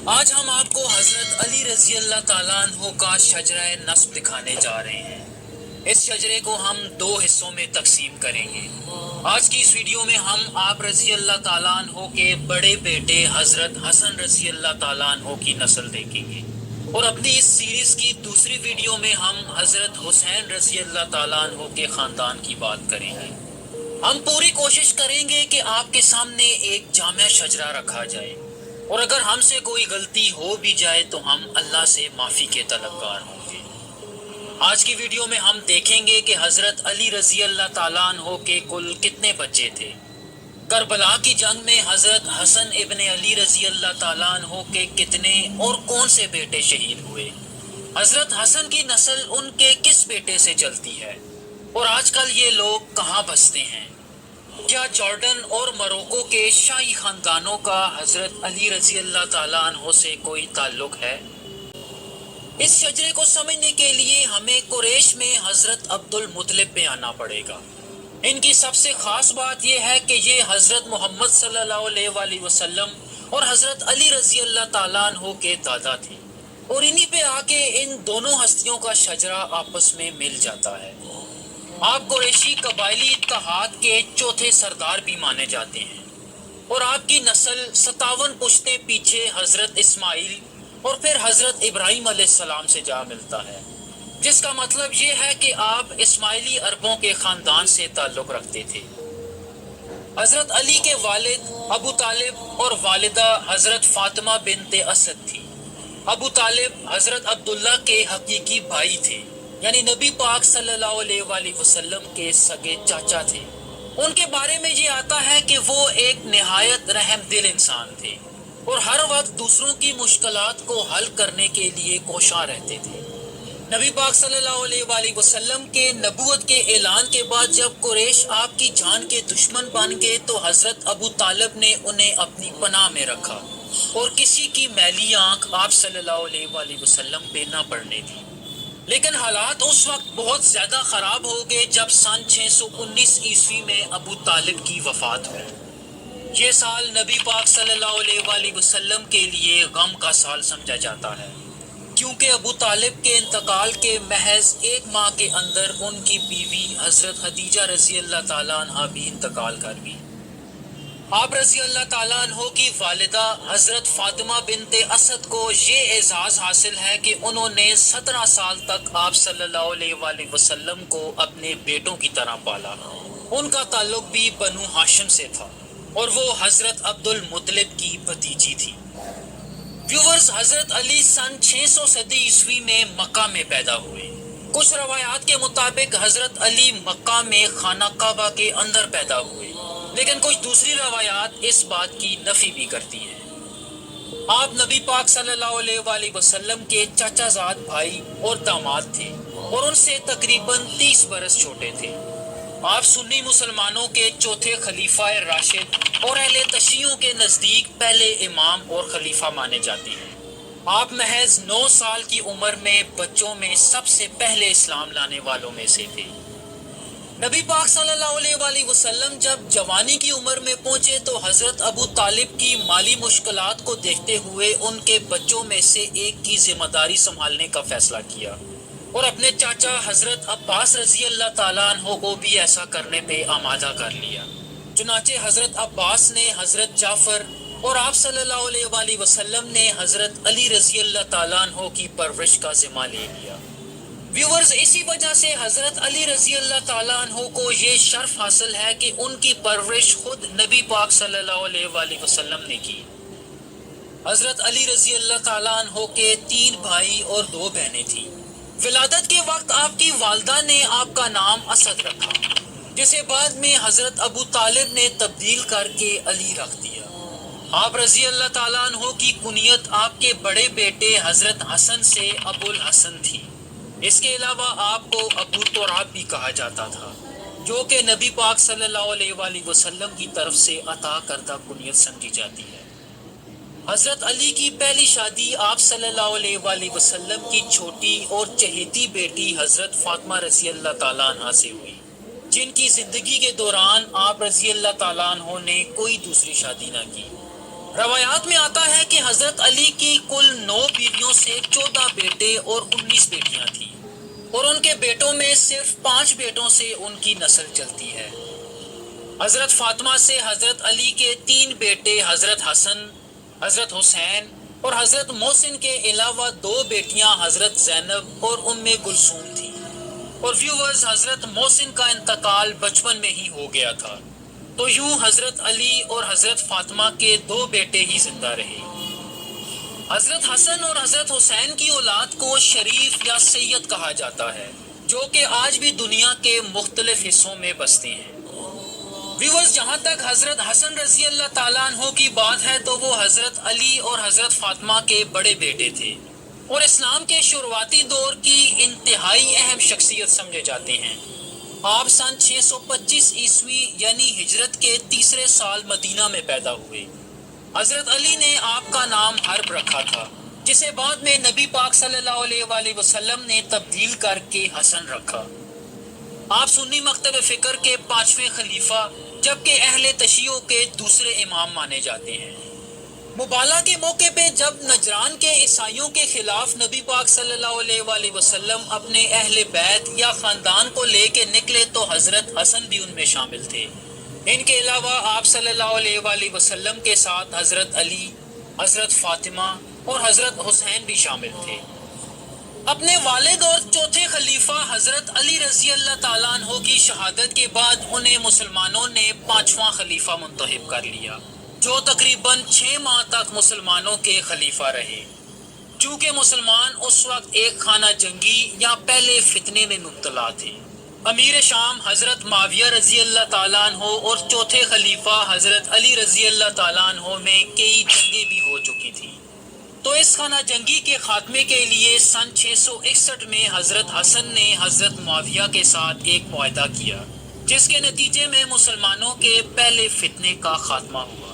آج ہم آپ کو حضرت علی رضی اللہ تعالیٰ عنہ کا شجرہ نسب دکھانے جا رہے ہیں۔ اس شجرے کو ہم دو حصوں میں تقسیم کریں گے۔ آج کی اس ویڈیو میں ہم آپ رضی اللہ تعالیٰ عنہ کے بڑے بیٹے حضرت حسن رضی اللہ تعالیٰ عنہ کی نسل دیکھیں گے، اور اپنی اس سیریز کی دوسری ویڈیو میں ہم حضرت حسین رضی اللہ تعالیٰ عنہ کے خاندان کی بات کریں گے۔ ہم پوری کوشش کریں گے کہ آپ کے سامنے ایک جامع شجرہ رکھا جائے، اور اگر ہم سے کوئی غلطی ہو بھی جائے تو ہم اللہ سے معافی کے طلبگار ہوں گے۔ آج کی ویڈیو میں ہم دیکھیں گے کہ حضرت علی رضی اللہ تعالیٰ عنہ کے کل کتنے بچے تھے۔ کربلا کی جنگ میں حضرت حسن ابن علی رضی اللہ تعالیٰ عنہ کے کتنے اور کون سے بیٹے شہید ہوئے۔ حضرت حسن کی نسل ان کے کس بیٹے سے چلتی ہے، اور آج کل یہ لوگ کہاں بستے ہیں۔ کیا جارڈن اور مروکو کے شاہی خاندانوں کا حضرت علی رضی اللہ تعالیٰ عنہ سے کوئی تعلق ہے؟ اس شجرے کو سمجھنے کے لیے ہمیں قریش میں حضرت عبد المطلب پہ آنا پڑے گا۔ ان کی سب سے خاص بات یہ ہے کہ یہ حضرت محمد صلی اللہ علیہ وآلہ وسلم اور حضرت علی رضی اللہ تعالیٰ عنہ کے دادا تھے، اور انہی پہ آ کے ان دونوں ہستیوں کا شجرہ آپس میں مل جاتا ہے۔ آپ قریشی قبائلی اتحاد کے چوتھے سردار بھی مانے جاتے ہیں، اور آپ کی نسل 57 پشتیں پیچھے حضرت اسماعیل اور پھر حضرت ابراہیم علیہ السلام سے جا ملتا ہے، جس کا مطلب یہ ہے کہ آپ اسماعیلی عربوں کے خاندان سے تعلق رکھتے تھے۔ حضرت علی کے والد ابو طالب اور والدہ حضرت فاطمہ بنت اسد تھی۔ ابو طالب حضرت عبداللہ کے حقیقی بھائی تھے، یعنی نبی پاک صلی اللہ علیہ وآلہ وسلم کے سگے چاچا تھے۔ ان کے بارے میں یہ آتا ہے کہ وہ ایک نہایت رحم دل انسان تھے، اور ہر وقت دوسروں کی مشکلات کو حل کرنے کے لیے کوشاں رہتے تھے۔ نبی پاک صلی اللہ علیہ وآلہ وسلم کے نبوت کے اعلان کے بعد جب قریش آپ کی جان کے دشمن بن گئے تو حضرت ابو طالب نے انہیں اپنی پناہ میں رکھا، اور کسی کی میلی آنکھ آپ صلی اللہ علیہ وآلہ وسلم پہ نہ پڑنے دی۔ لیکن حالات اس وقت بہت زیادہ خراب ہو گئے جب سن 619 عیسوی میں ابو طالب کی وفات ہوئی۔ یہ سال نبی پاک صلی اللہ علیہ وآلہ وسلم کے لیے غم کا سال سمجھا جاتا ہے، کیونکہ ابو طالب کے انتقال کے محض ایک ماہ کے اندر ان کی بیوی حضرت خدیجہ رضی اللہ تعالیٰ عنہ بھی انتقال کر گئی۔ آپ رضی اللہ تعالیٰ عنہ کی والدہ حضرت فاطمہ بنت اسد کو یہ اعزاز حاصل ہے کہ انہوں نے 17 سال تک آپ صلی اللہ علیہ وآلہ وسلم کو اپنے بیٹوں کی طرح پالا۔ ان کا تعلق بھی بنو ہاشم سے تھا، اور وہ حضرت عبد المطلب کی بھتیجی تھی۔ ویورز، حضرت علی سن 600 صدی عیسوی میں مکہ میں پیدا ہوئے۔ کچھ روایات کے مطابق حضرت علی مکہ میں خانہ کعبہ کے اندر پیدا ہوئے، لیکن کچھ دوسری روایات اس بات کی نفی بھی کرتی ہیں۔ آپ نبی پاک صلی اللہ علیہ وآلہ وسلم کے چچا زاد بھائی اور داماد تھے، اور ان سے تقریباً 30 برس چھوٹے تھے۔ آپ سنی مسلمانوں کے چوتھے خلیفہ راشد اور اہل تشیعوں کے نزدیک پہلے امام اور خلیفہ مانے جاتے ہیں۔ آپ محض 9 سال کی عمر میں بچوں میں سب سے پہلے اسلام لانے والوں میں سے تھے۔ نبی پاک صلی اللہ علیہ وآلہ وسلم جب جوانی کی عمر میں پہنچے تو حضرت ابو طالب کی مالی مشکلات کو دیکھتے ہوئے ان کے بچوں میں سے ایک کی ذمہ داری سنبھالنے کا فیصلہ کیا، اور اپنے چاچا حضرت عباس رضی اللہ تعالیٰ عنہ کو بھی ایسا کرنے پہ آمادہ کر لیا۔ چنانچہ حضرت عباس نے حضرت جعفر اور آپ صلی اللہ علیہ وآلہ وسلم نے حضرت علی رضی اللہ تعالیٰ عنہ کی پرورش کا ذمہ لے لیا۔ ویورز، اسی وجہ سے حضرت علی رضی اللہ تعالیٰ عنہ کو یہ شرف حاصل ہے کہ ان کی پرورش خود نبی پاک صلی اللہ علیہ وآلہ وسلم نے کی۔ حضرت علی رضی اللہ تعالیٰ عنہ کے 3 بھائی اور 2 بہنیں تھیں۔ ولادت کے وقت آپ کی والدہ نے آپ کا نام اسد رکھا، جسے بعد میں حضرت ابو طالب نے تبدیل کر کے علی رکھ دیا۔ آپ رضی اللہ تعالیٰ عنہ کی کنیت آپ کے بڑے بیٹے حضرت حسن سے ابو الحسن تھی۔ اس کے علاوہ آپ کو ابو تراب بھی کہا جاتا تھا، جو کہ نبی پاک صلی اللہ علیہ وآلہ وسلم کی طرف سے عطا کردہ کنیت سمجھی جاتی ہے۔ حضرت علی کی پہلی شادی آپ صلی اللہ علیہ وآلہ وسلم کی چھوٹی اور چہیتی بیٹی حضرت فاطمہ رضی اللہ تعالیٰ عنہ سے ہوئی، جن کی زندگی کے دوران آپ رضی اللہ تعالیٰ عنہ نے کوئی دوسری شادی نہ کی۔ روایات میں آتا ہے کہ حضرت علی کی کل 9 بیویوں سے 14 بیٹے اور 19 بیٹیاں تھیں، اور ان کے بیٹوں میں صرف 5 بیٹوں سے ان کی نسل چلتی ہے۔ حضرت فاطمہ سے حضرت علی کے 3 بیٹے حضرت حسن، حضرت حسین اور حضرت محسن کے علاوہ 2 بیٹیاں حضرت زینب اور ام کلثوم تھیں، اور ویورز حضرت محسن کا انتقال بچپن میں ہی ہو گیا تھا، تو یوں حضرت علی اور حضرت فاطمہ کے 2 بیٹے ہی زندہ رہے۔ حضرت حسن اور حضرت حسین کی اولاد کو شریف یا سید کہا جاتا ہے، جو کہ آج بھی دنیا کے مختلف حصوں میں بستے ہیں۔ ویورز، جہاں تک حضرت حسن رضی اللہ تعالیٰ عنہ کی بات ہے تو وہ حضرت علی اور حضرت فاطمہ کے بڑے بیٹے تھے، اور اسلام کے شروعاتی دور کی انتہائی اہم شخصیت سمجھے جاتے ہیں۔ آپ سن 625 عیسوی یعنی ہجرت کے تیسرے سال مدینہ میں پیدا ہوئے۔ حضرت علی نے آپ کا نام حرب رکھا تھا، جسے بعد میں نبی پاک صلی اللہ علیہ وآلہ وسلم نے تبدیل کر کے حسن رکھا۔ آپ سنی مکتب فکر کے 5ویں خلیفہ جبکہ اہل تشیع کے دوسرے امام مانے جاتے ہیں۔ مبالغہ کے موقع پہ جب نجران کے عیسائیوں کے خلاف نبی پاک صلی اللہ علیہ وآلہ وسلم اپنے اہل بیت یا خاندان کو لے کے نکلے تو حضرت حسن بھی ان میں شامل تھے۔ ان کے علاوہ آپ صلی اللہ علیہ وآلہ وسلم کے ساتھ حضرت علی، حضرت فاطمہ اور حضرت حسین بھی شامل تھے۔ اپنے والد اور چوتھے خلیفہ حضرت علی رضی اللہ تعالیٰ عنہ کی شہادت کے بعد انہیں مسلمانوں نے 5واں خلیفہ منتخب کر لیا، جو تقریباً 6 ماہ تک مسلمانوں کے خلیفہ رہے۔ چونکہ مسلمان اس وقت ایک خانہ جنگی یا پہلے فتنے میں مبتلا تھے۔ امیر شام حضرت معاویہ رضی اللہ تعالیٰ عنہ اور چوتھے خلیفہ حضرت علی رضی اللہ تعالیٰ عنہ میں کئی جنگیں بھی ہو چکی تھیں، تو اس خانہ جنگی کے خاتمے کے لیے سن 661 میں حضرت حسن نے حضرت معاویہ کے ساتھ ایک معاہدہ کیا، جس کے نتیجے میں مسلمانوں کے پہلے فتنے کا خاتمہ ہوا۔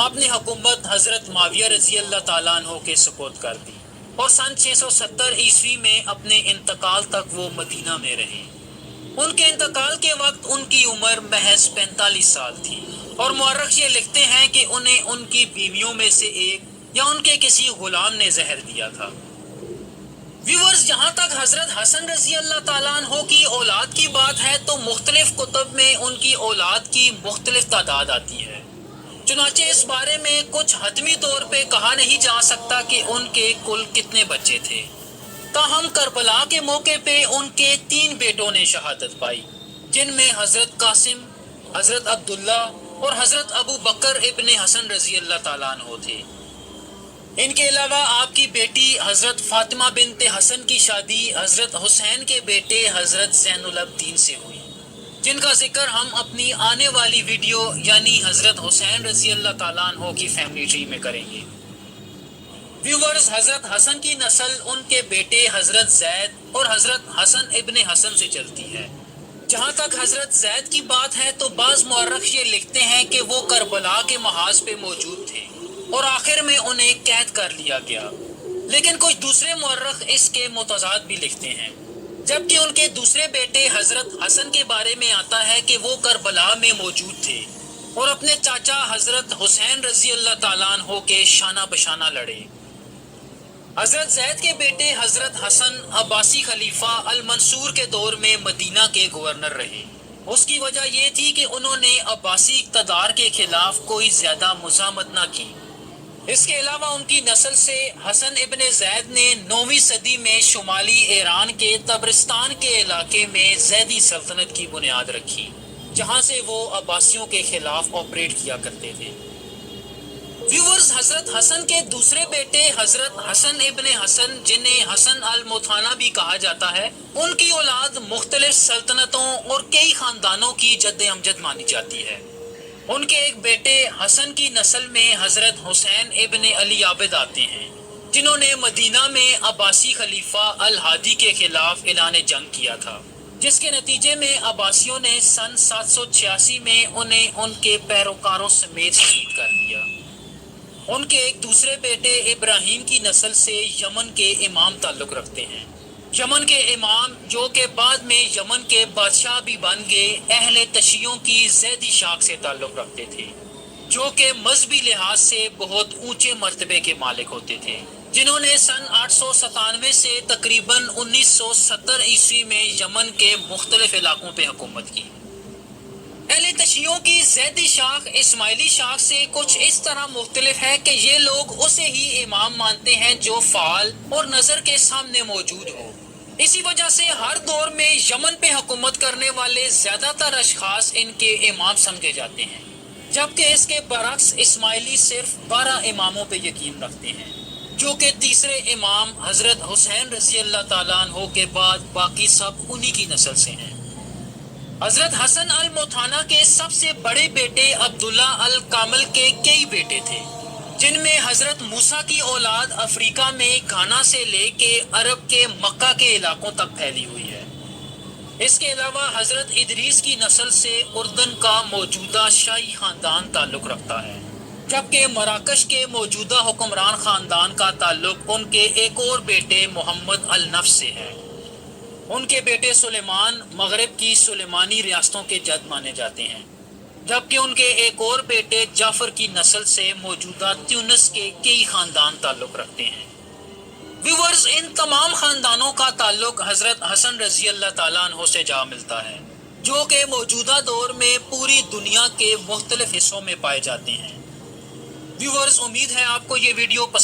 آپ نے حکومت حضرت معاویہ رضی اللہ تعالیٰ عنہ کے سپرد کر دی، اور سن 670 عیسوی میں اپنے انتقال تک وہ مدینہ میں رہے۔ ان کے انتقال کے وقت ان کی عمر محض 45 سال تھی، اور مورخ یہ لکھتے ہیں کہ انہیں ان کی بیویوں میں سے ایک یا ان کے کسی غلام نے زہر دیا تھا۔ ویورز، جہاں تک حضرت حسن رضی اللہ تعالیٰ عنہ کی اولاد کی بات ہے تو مختلف کتب میں ان کی اولاد کی مختلف تعداد آتی ہے، چنانچہ اس بارے میں کچھ حتمی طور پہ کہا نہیں جا سکتا کہ ان کے کل کتنے بچے تھے۔ تاہم کربلا کے موقع پہ ان کے 3 بیٹوں نے شہادت پائی، جن میں حضرت قاسم، حضرت عبداللہ اور حضرت ابو بکر ابن حسن رضی اللہ تعالیٰ عنہ تھے۔ ان کے علاوہ آپ کی بیٹی حضرت فاطمہ بنت حسن کی شادی حضرت حسین کے بیٹے حضرت زین العابدین سے ہوئی، جن کا ذکر ہم اپنی آنے والی ویڈیو یعنی حضرت حسین رضی اللہ تعالیٰ عنہ کی فیملی ٹری میں کریں گے۔ ویورز، حضرت حسن کی نسل ان کے بیٹے حضرت زید اور حضرت حسن ابن حسن سے چلتی ہے۔ جہاں تک حضرت زید کی بات ہے تو بعض مورخ یہ لکھتے ہیں کہ وہ کربلا کے محاذ پہ موجود تھے اور آخر میں انہیں قید کر لیا گیا، لیکن کچھ دوسرے مورخ اس کے متضاد بھی لکھتے ہیں، جبکہ ان کے دوسرے بیٹے حضرت حسن کے بارے میں آتا ہے کہ وہ کربلا میں موجود تھے اور اپنے چاچا حضرت حسین رضی اللہ تعالیٰ عنہ کے شانہ بشانہ لڑے۔ حضرت زید کے بیٹے حضرت حسن عباسی خلیفہ المنصور کے دور میں مدینہ کے گورنر رہے۔ اس کی وجہ یہ تھی کہ انہوں نے عباسی اقتدار کے خلاف کوئی زیادہ مزاحمت نہ کی۔ اس کے علاوہ ان کی نسل سے حسن ابن زید نے 9ویں صدی میں شمالی ایران کے طبرستان کے علاقے میں زیدی سلطنت کی بنیاد رکھی، جہاں سے وہ عباسیوں کے خلاف آپریٹ کیا کرتے تھے۔ ویورز، حضرت حسن کے دوسرے بیٹے حضرت حسن ابن حسن، جنہیں حسن المتھانہ بھی کہا جاتا ہے، ان کی اولاد مختلف سلطنتوں اور کئی خاندانوں کی جد امجد مانی جاتی ہے۔ ان کے ایک بیٹے حسن کی نسل میں حضرت حسین ابن علی عابد آتے ہیں، جنہوں نے مدینہ میں عباسی خلیفہ الہادی کے خلاف اعلان جنگ کیا تھا، جس کے نتیجے میں عباسیوں نے سن 786 میں انہیں ان کے پیروکاروں سمیت شہید کر دیا۔ ان کے ایک دوسرے بیٹے ابراہیم کی نسل سے یمن کے امام تعلق رکھتے ہیں۔ یمن کے امام، جو کہ بعد میں یمن کے بادشاہ بھی بن گئے، اہل تشیعوں کی زیدی شاخ سے تعلق رکھتے تھے، جو کہ مذہبی لحاظ سے بہت اونچے مرتبے کے مالک ہوتے تھے، جنہوں نے سن 897 سے تقریباً 1970 عیسوی میں یمن کے مختلف علاقوں پہ حکومت کی۔ اہل تشیعوں کی زیدی شاخ اسماعیلی شاخ سے کچھ اس طرح مختلف ہے کہ یہ لوگ اسے ہی امام مانتے ہیں جو فعال اور نظر کے سامنے موجود ہو۔ اسی وجہ سے ہر دور میں یمن پہ حکومت کرنے والے زیادہ تر اشخاص ان کے امام سمجھے جاتے ہیں، جبکہ اس کے برعکس اسماعیلی صرف 12 اماموں پہ یقین رکھتے ہیں، جو کہ تیسرے امام حضرت حسین رضی اللہ تعالیٰ عنہ کے بعد باقی سب انہی کی نسل سے ہیں۔ حضرت حسن المتھانہ کے سب سے بڑے بیٹے عبداللہ الکامل کے کئی بیٹے تھے، جن میں حضرت موسیٰ کی اولاد افریقہ میں گھانا سے لے کے عرب کے مکہ کے علاقوں تک پھیلی ہوئی ہے۔ اس کے علاوہ حضرت ادریس کی نسل سے اردن کا موجودہ شاہی خاندان تعلق رکھتا ہے، جبکہ مراکش کے موجودہ حکمران خاندان کا تعلق ان کے ایک اور بیٹے محمد النفس سے ہے۔ ان کے بیٹے سلیمان مغرب کی سلیمانی ریاستوں کے جد مانے جاتے ہیں، جبکہ ان کے ایک اور بیٹے جعفر کی نسل سے موجودہ تیونس کے کئی خاندان تعلق رکھتے ہیں۔ ویورز، ان تمام خاندانوں کا تعلق حضرت حسن رضی اللہ تعالیٰ عنہ سے جا ملتا ہے، جو کہ موجودہ دور میں پوری دنیا کے مختلف حصوں میں پائے جاتے ہیں۔ ویورز، امید ہے آپ کو یہ ویڈیو پسند